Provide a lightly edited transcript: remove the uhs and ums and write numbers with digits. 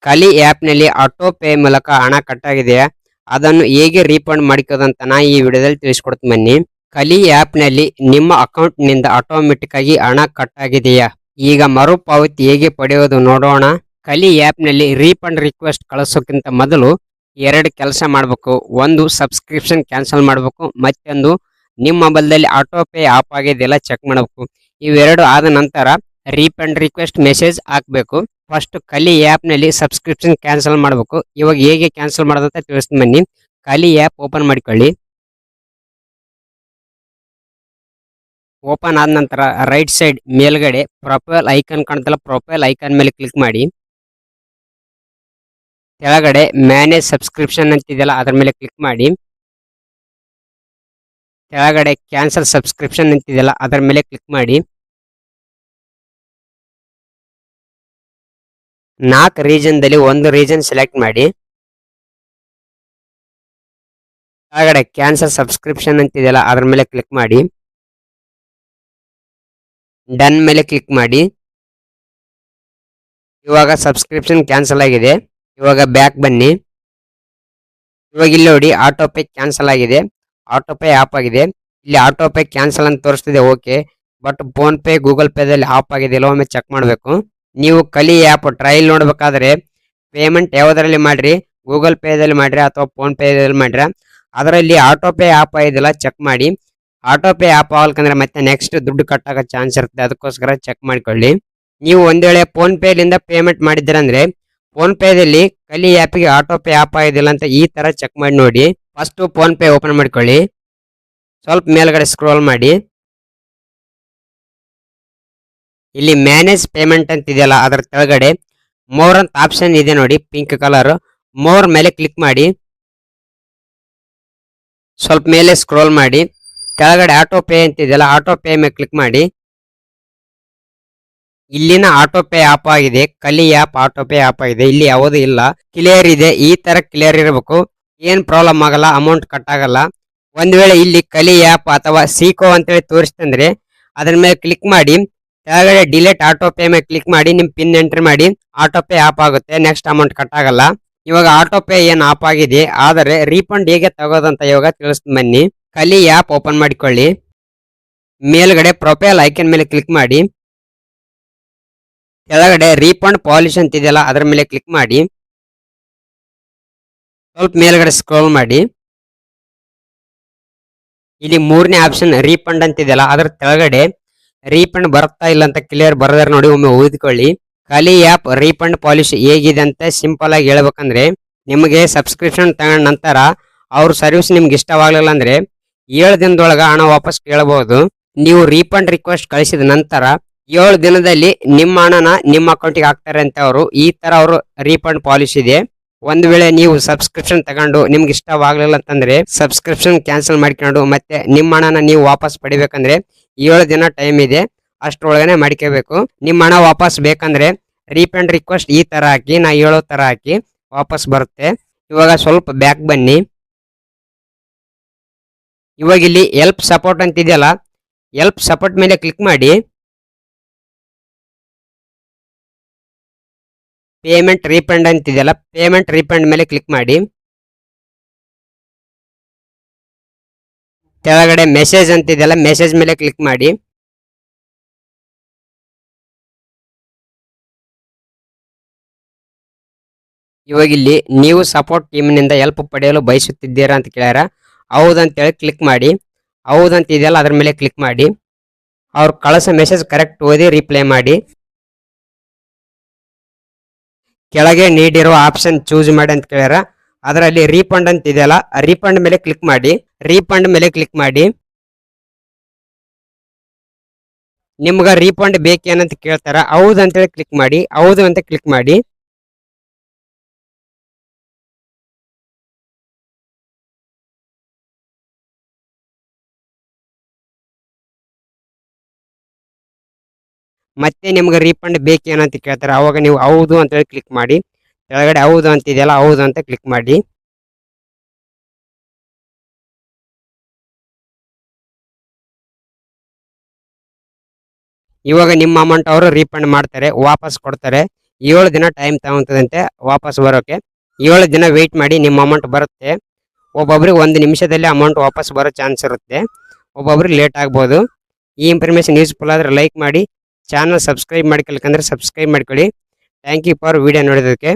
ಕಲಿ ಆ್ಯಪ್ನಲ್ಲಿ auto pay ಮೂಲಕ ಹಣ ಕಟ್ಟಾಗಿದೆಯಾ ಅದನ್ನು ಹೇಗೆ ರೀಫಂಡ್ ಮಾಡಿಕೋದಂತ ನಾ ಈ ವಿಡಿಯೋದಲ್ಲಿ ತಿಳಿಸ್ಕೊಡ್ತೀನಿ ಬನ್ನಿ. ಕಲಿ ಆ್ಯಪ್ನಲ್ಲಿ ನಿಮ್ಮ ಅಕೌಂಟ್ನಿಂದ ಆಟೋಮೆಟಿಕ್ ಆಗಿ ಹಣ ಕಟ್ಟಾಗಿದೆಯಾ, ಈಗ ಮರುಪಾವತಿ ಹೇಗೆ ಪಡೆಯೋದು ನೋಡೋಣ. ಕಲಿ ಆ್ಯಪ್ನಲ್ಲಿ ರೀಫಂಡ್ ರಿಕ್ವೆಸ್ಟ್ ಕಳಿಸೋಕ್ಕಿಂತ ಮೊದಲು ಎರಡು ಕೆಲಸ ಮಾಡಬೇಕು. ಒಂದು, ಸಬ್ಸ್ಕ್ರಿಪ್ಷನ್ ಕ್ಯಾನ್ಸಲ್ ಮಾಡಬೇಕು, ಮತ್ತೊಂದು ನಿಮ್ಮ ಮೊಬೈಲ್ದಲ್ಲಿ ಆಟೋ ಪೇ ಆಫ್ ಆಗಿದೆಯಲ್ಲ ಚೆಕ್ ಮಾಡಬೇಕು. ಇವೆರಡು ಆದ ನಂತರ ರೀಫಂಡ್ ರಿಕ್ವೆಸ್ಟ್ ಮೆಸೇಜ್ ಹಾಕಬೇಕು. ಫಸ್ಟ್ ಕಲಿ ಆ್ಯಪ್ನಲ್ಲಿ ಸಬ್ಸ್ಕ್ರಿಪ್ಷನ್ ಕ್ಯಾನ್ಸಲ್ ಮಾಡಬೇಕು. ಇವಾಗ ಹೇಗೆ ಕ್ಯಾನ್ಸಲ್ ಮಾಡೋದಂತ ತಿಳಿಸ್ತೀನಿ ಬನ್ನಿ. ಕಲಿ ಆ್ಯಪ್ ಓಪನ್ ಮಾಡಿಕೊಳ್ಳಿ. ಓಪನ್ ಆದ ನಂತರ ರೈಟ್ ಸೈಡ್ ಮೇಲ್ಗಡೆ ಪ್ರೊಫೈಲ್ ಐಕಾನ್ ಕಾಣ್ತಲ್ಲ, ಪ್ರೊಫೈಲ್ ಐಕಾನ್ ಮೇಲೆ ಕ್ಲಿಕ್ ಮಾಡಿ. ಕೆಳಗಡೆ ಮ್ಯಾನೇಜ್ ಸಬ್ಸ್ಕ್ರಿಪ್ಷನ್ ಅಂತಿದೆಯಲ್ಲ ಅದ್ರ ಮೇಲೆ ಕ್ಲಿಕ್ ಮಾಡಿ. ಕೆಳಗಡೆ ಕ್ಯಾನ್ಸಲ್ ಸಬ್ಸ್ಕ್ರಿಪ್ಷನ್ ಅಂತಿದೆಯಲ್ಲ ಅದರ ಮೇಲೆ ಕ್ಲಿಕ್ ಮಾಡಿ. 4 ರೀಜನ್ದಲ್ಲಿ ಒಂದು ರೀಜನ್ ಸೆಲೆಕ್ಟ್ ಮಾಡಿ. ಕೆಳಗಡೆ ಕ್ಯಾನ್ಸಲ್ ಸಬ್ಸ್ಕ್ರಿಪ್ಷನ್ ಅಂತಿದೆಯಲ್ಲ ಅದ್ರ ಮೇಲೆ ಕ್ಲಿಕ್ ಮಾಡಿ. ಡನ್ ಮೇಲೆ ಕ್ಲಿಕ್ ಮಾಡಿ. ಇವಾಗ ಸಬ್ಸ್ಕ್ರಿಪ್ಷನ್ ಕ್ಯಾನ್ಸಲ್ ಆಗಿದೆ. ಇವಾಗ ಬ್ಯಾಕ್ ಬನ್ನಿ. ಇವಾಗ ಇಲ್ಲಿ ನೋಡಿ ಆಟೋ ಪೇ ಕ್ಯಾನ್ಸಲ್ ಆಗಿದೆ, ಆಟೋ ಪೇ ಆಫ್ ಆಗಿದೆ. ಇಲ್ಲಿ ಆಟೋ ಪೇ ಕ್ಯಾನ್ಸಲ್ ಅಂತ ತೋರಿಸ್ತಿದೆ, okay. But PhonePe Google ಪೇದಲ್ಲಿ ಆಫ್ ಆಗಿದೆ ಇಲ್ಲ ಒಮ್ಮೆ ಚೆಕ್ ಮಾಡಬೇಕು. ನೀವು ಕಲಿ ಆ್ಯಪ್ ಟ್ರಯಲ್ ನೋಡ್ಬೇಕಾದ್ರೆ ಪೇಮೆಂಟ್ ಯಾವುದರಲ್ಲಿ ಮಾಡ್ರಿ, ಗೂಗಲ್ ಪೇದಲ್ಲಿ ಮಾಡ್ರಿ ಅಥವಾ ಫೋನ್ ಪೇದಲ್ಲಿ ಮಾಡ್ರಿ, ಅದರಲ್ಲಿ ಆಟೋ ಪೇ ಆಫ್ ಆಗಿದಿಲ್ಲ ಚೆಕ್ ಮಾಡಿ. ಆಟೋ ಪೇ ಆಫ್ ಆಗಲ್ಕಂದ್ರೆ ಮತ್ತೆ ನೆಕ್ಸ್ಟ್ ದುಡ್ಡು ಕಟ್ಟಾಗೋ ಚಾನ್ಸ್ ಇರುತ್ತೆ, ಅದಕ್ಕೋಸ್ಕರ ಚೆಕ್ ಮಾಡ್ಕೊಳ್ಳಿ. ನೀವು ಒಂದ್ ವೇಳೆ ಫೋನ್ ಪೇಲಿಂದ ಪೇಮೆಂಟ್ ಮಾಡಿದ್ದೀರಂದ್ರೆ ಫೋನ್ ಪೇದಲ್ಲಿ ಕಲಿ ಆ್ಯಪ್ಗೆ ಆಟೋ ಪೇ ಆಫ್ ಆಗಿದಿಲ್ಲ ಅಂತ ಈ ತರ ಚೆಕ್ ಮಾಡಿ ನೋಡಿ. ಫಸ್ಟ್ ಫೋನ್ ಪೇ ಓಪನ್ ಮಾಡ್ಕೊಳ್ಳಿ. ಸ್ವಲ್ಪ ಮೇಲ್ಗಡೆ ಸ್ಕ್ರೋಲ್ ಮಾಡಿ. ಇಲ್ಲಿ ಮ್ಯಾನೇಜ್ ಪೇಮೆಂಟ್ ಅಂತ ಇದೆಯಲ್ಲ ಅದರ ಕೆಳಗಡೆ ಮೋರ್ ಅಂತ ಆಪ್ಷನ್ ಇದೆ ನೋಡಿ, ಪಿಂಕ್ ಕಲರ್. ಮೋರ್ ಮೇಲೆ ಕ್ಲಿಕ್ ಮಾಡಿ. ಸ್ವಲ್ಪ ಮೇಲೆ ಸ್ಕ್ರೋಲ್ ಮಾಡಿ. ಕೆಳಗಡೆ ಆಟೋ ಪೇ ಅಂತಿದೆಯಲ್ಲ ಆಟೋ ಪೇ ಮೇಲೆ ಕ್ಲಿಕ್ ಮಾಡಿ. ಇಲ್ಲಿನ ಆಟೋ ಪೇ ಆಫ್ ಆಗಿದೆ, ಕಲಿ ಆ್ಯಪ್ ಆಟೋ ಪೇ ಆಫ್ ಆಗಿದೆ, ಇಲ್ಲಿ ಯಾವುದೂ ಇಲ್ಲ, ಕ್ಲಿಯರ್ ಇದೆ. ಈ ತರ ಕ್ಲಿಯರ್ ಇರಬೇಕು, ಏನ್ ಪ್ರಾಬ್ಲಮ್ ಆಗಲ್ಲ, ಅಮೌಂಟ್ ಕಟ್ ಆಗಲ್ಲ. ಒಂದ್ ವೇಳೆ ಇಲ್ಲಿ ಕಲಿ ಆ್ಯಪ್ ಅಥವಾ ಸೀಕೋ ಅಂತೇಳಿ ತೋರಿಸ್ತಂದ್ರೆ ಅದ್ರ ಮೇಲೆ ಕ್ಲಿಕ್ ಮಾಡಿ. ಕೆಳಗಡೆ ಡಿಲೇಟ್ ಆಟೋ ಪೇ ಮೇಲೆ ಕ್ಲಿಕ್ ಮಾಡಿ, ನಿಮ್ ಪಿನ್ ಎಂಟ್ರಿ ಮಾಡಿ, ಆಟೋ ಪೇ ಆಫ್ ಆಗುತ್ತೆ, ನೆಕ್ಸ್ಟ್ ಅಮೌಂಟ್ ಕಟ್ ಆಗಲ್ಲ. ಇವಾಗ ಆಟೋ ಪೇ ಏನ್ ಆಫ್ ಆಗಿದೆ, ಆದರೆ ರೀಫಂಡ್ ಹೇಗೆ ತಗೋದಂತ ಇವಾಗ ತಿಳಿಸ್ತೀನಿ ಬನ್ನಿ. ಕಲಿ ಆ್ಯಪ್ ಓಪನ್ ಮಾಡಿಕೊಳ್ಳಿ. ಮೇಲ್ಗಡೆ ಪ್ರೊಫೈಲ್ ಐಕನ್ ಮೇಲೆ ಕ್ಲಿಕ್ ಮಾಡಿ. ಕೆಳಗಡೆ ರೀಫಂಡ್ ಪಾಲಿಸಿ ಅಂತ ಇದೆಯಲ್ಲ ಅದರ ಮೇಲೆ ಕ್ಲಿಕ್ ಮಾಡಿ. ಸ್ವಲ್ಪ ಮೇಲ್ಗಡೆ ಸ್ಕ್ರೋಲ್ ಮಾಡಿ. ಇಲ್ಲಿ ಮೂರನೇ ಆಪ್ಷನ್ ರೀಫಂಡ್ ಅಂತ ಇದೆಯಲ್ಲ ಅದರ ಕೆಳಗಡೆ ರೀಫಂಡ್ ಬರುತ್ತಾ ಇಲ್ಲ ಅಂತ ಕ್ಲಿಯರ್ ಬರದಾರ ನೋಡಿ, ಒಮ್ಮೆ ಓದಿಕೊಳ್ಳಿ. ಕಲಿ ಆ್ಯಪ್ ರೀಫಂಡ್ ಪಾಲಿಸಿ ಹೇಗಿದೆ ಅಂತ ಸಿಂಪಲ್ ಆಗಿ ಹೇಳ್ಬೇಕಂದ್ರೆ, ನಿಮಗೆ ಸಬ್ಸ್ಕ್ರಿಪ್ಷನ್ ತಗೊಂಡ ನಂತರ ಅವ್ರ ಸರ್ವಿಸ್ ನಿಮ್ಗೆ ಇಷ್ಟವಾಗಲಿಲ್ಲ ಅಂದ್ರೆ 7 ದಿನದೊಳಗ ಹಣ ವಾಪಸ್ ಕೇಳಬಹುದು. ನೀವು ರೀಫಂಡ್ ರಿಕ್ವೆಸ್ಟ್ ಕಳಿಸಿದ ನಂತರ 7 ದಿನದಲ್ಲಿ ನಿಮ್ಮ ಹಣನ ನಿಮ್ಮ ಅಕೌಂಟಿಗೆ ಹಾಕ್ತಾರೆ ಅಂತ ಅವರು, ಈ ತರ ಅವರು ರೀಫಂಡ್ ಪಾಲಿಸಿ ಇದೆ. ಒಂದ್ ವೇಳೆ ನೀವು ಸಬ್ಸ್ಕ್ರಿಪ್ಷನ್ ತಗೊಂಡು ನಿಮ್ಗೆ ಇಷ್ಟವಾಗ್ಲಿಲ್ಲ ಅಂತಂದ್ರೆ ಸಬ್ಸ್ಕ್ರಿಪ್ಷನ್ ಕ್ಯಾನ್ಸಲ್ ಮಾಡ್ಕೊಂಡು ಮತ್ತೆ ನಿಮ್ಮ ಹಣನ ನೀವು ವಾಪಸ್ ಪಡಿಬೇಕಂದ್ರೆ 7 ದಿನ ಟೈಮ್ ಇದೆ, ಅಷ್ಟರೊಳಗನೆ ಮಾಡ್ಕೋಬೇಕು. ನಿಮ್ಮ ಹಣ ವಾಪಸ್ ಬೇಕಂದ್ರೆ ರೀಫಂಡ್ ರಿಕ್ವೆಸ್ಟ್ ಈ ತರ ಹಾಕಿ, ನಾ ಹೇಳೋ ತರ ಹಾಕಿ ವಾಪಸ್ ಬರುತ್ತೆ. ಇವಾಗ ಸ್ವಲ್ಪ ಬ್ಯಾಕ್ ಬನ್ನಿ. ಇವಾಗ ಇಲ್ಲಿ ಹೆಲ್ಪ್ ಸಪೋರ್ಟ್ ಅಂತ ಇದೆಯಲ್ಲ, ಹೆಲ್ಪ್ ಸಪೋರ್ಟ್ ಮೇಲೆ ಕ್ಲಿಕ್ ಮಾಡಿ. ಪೇಮೆಂಟ್ ರೀಫಂಡ್ ಅಂತಿದೆಯಲ್ಲ, ಪೇಮೆಂಟ್ ರೀಫಂಡ್ ಮೇಲೆ ಕ್ಲಿಕ್ ಮಾಡಿ. ಕೆಳಗಡೆ ಮೆಸೇಜ್ ಅಂತಿದೆಯಲ್ಲ, ಮೆಸೇಜ್ ಮೇಲೆ ಕ್ಲಿಕ್ ಮಾಡಿ. ಇವಾಗ ಇಲ್ಲಿ ನೀವು ಸಪೋರ್ಟ್ ಟೀಮ್ನಿಂದ ಹೆಲ್ಪ್ ಪಡೆಯಲು ಬಯಸುತ್ತಿದ್ದೀರಾ ಅಂತ ಕೇಳ್ಯಾರ. ಹೌದಂತೇಳಿ ಕ್ಲಿಕ್ ಮಾಡಿ. ಹೌದಂತ ಇದೆಯಲ್ಲ ಅದ್ರ ಮೇಲೆ ಕ್ಲಿಕ್ ಮಾಡಿ. ಅವ್ರು ಕಳಿಸೋ ಮೆಸೇಜ್ ಕರೆಕ್ಟ್ ಓದಿ ರಿಪ್ಲೈ ಮಾಡಿ. ಕೆಳಗೆ ನೀಡಿರುವ ಆಪ್ಷನ್ ಚೂಸ್ ಮಾಡಿ ಅಂತ ಕೇಳ್ಯಾರ. ಅದರಲ್ಲಿ ರೀಫಂಡ್ ಅಂತ ಇದೆಯಲ್ಲ, ರೀಫಂಡ್ ಮೇಲೆ ಕ್ಲಿಕ್ ಮಾಡಿ. ರೀಫಂಡ್ ಮೇಲೆ ಕ್ಲಿಕ್ ಮಾಡಿ. ನಿಮ್ಗ ರೀಫಂಡ್ ಬೇಕೇನಂತ ಕೇಳ್ತಾರ, ಹೌದು ಅಂತೇಳಿ ಕ್ಲಿಕ್ ಮಾಡಿ. ಹೌದು ಅಂತ ಕ್ಲಿಕ್ ಮಾಡಿ. ಮತ್ತೆ ನಿಮ್ಗೆ ರೀಫಂಡ್ ಬೇಕೇನಂತ ಕೇಳ್ತಾರೆ, ಅವಾಗ ನೀವು ಹೌದು ಅಂತೇಳಿ ಕ್ಲಿಕ್ ಮಾಡಿ. ಕೆಳಗಡೆ ಹೌದು ಅಂತಿದೆಯಲ್ಲ, ಹೌದು ಅಂತ ಕ್ಲಿಕ್ ಮಾಡಿ. ಇವಾಗ ನಿಮ್ಮ ಅಮೌಂಟ್ ಅವರು ರೀಫಂಡ್ ಮಾಡ್ತಾರೆ, ವಾಪಸ್ ಕೊಡ್ತಾರೆ. 7 ದಿನ ಟೈಮ್ ತಗೊಂತದಂತೆ ವಾಪಸ್ ಬರೋಕೆ. 7 ದಿನ ವೆಯ್ಟ್ ಮಾಡಿ ನಿಮ್ಮ ಅಮೌಂಟ್ ಬರುತ್ತೆ. ಒಬ್ಬೊಬ್ರಿಗೆ 1 ನಿಮಿಷದಲ್ಲಿ ಅಮೌಂಟ್ ವಾಪಸ್ ಬರೋ ಚಾನ್ಸ್ ಇರುತ್ತೆ, ಒಬ್ಬೊಬ್ರಿಗೆ ಲೇಟ್ ಆಗ್ಬೋದು. ಈ ಇನ್ಫಾರ್ಮೇಷನ್ ಯೂಸ್ಫುಲ್ ಆದರೆ ಲೈಕ್ ಮಾಡಿ, ಚಾನಲ್ ಸಬ್ಸ್ಕ್ರೈಬ್ ಮಾಡ್ಕೊಳ್ಕಂದ್ರೆ ಸಬ್ಸ್ಕ್ರೈಬ್ ಮಾಡ್ಕೊಳ್ಳಿ. ಥ್ಯಾಂಕ್ ಯು ಫಾರ್ ವಿಡಿಯೋ ನೋಡೋದಕ್ಕೆ.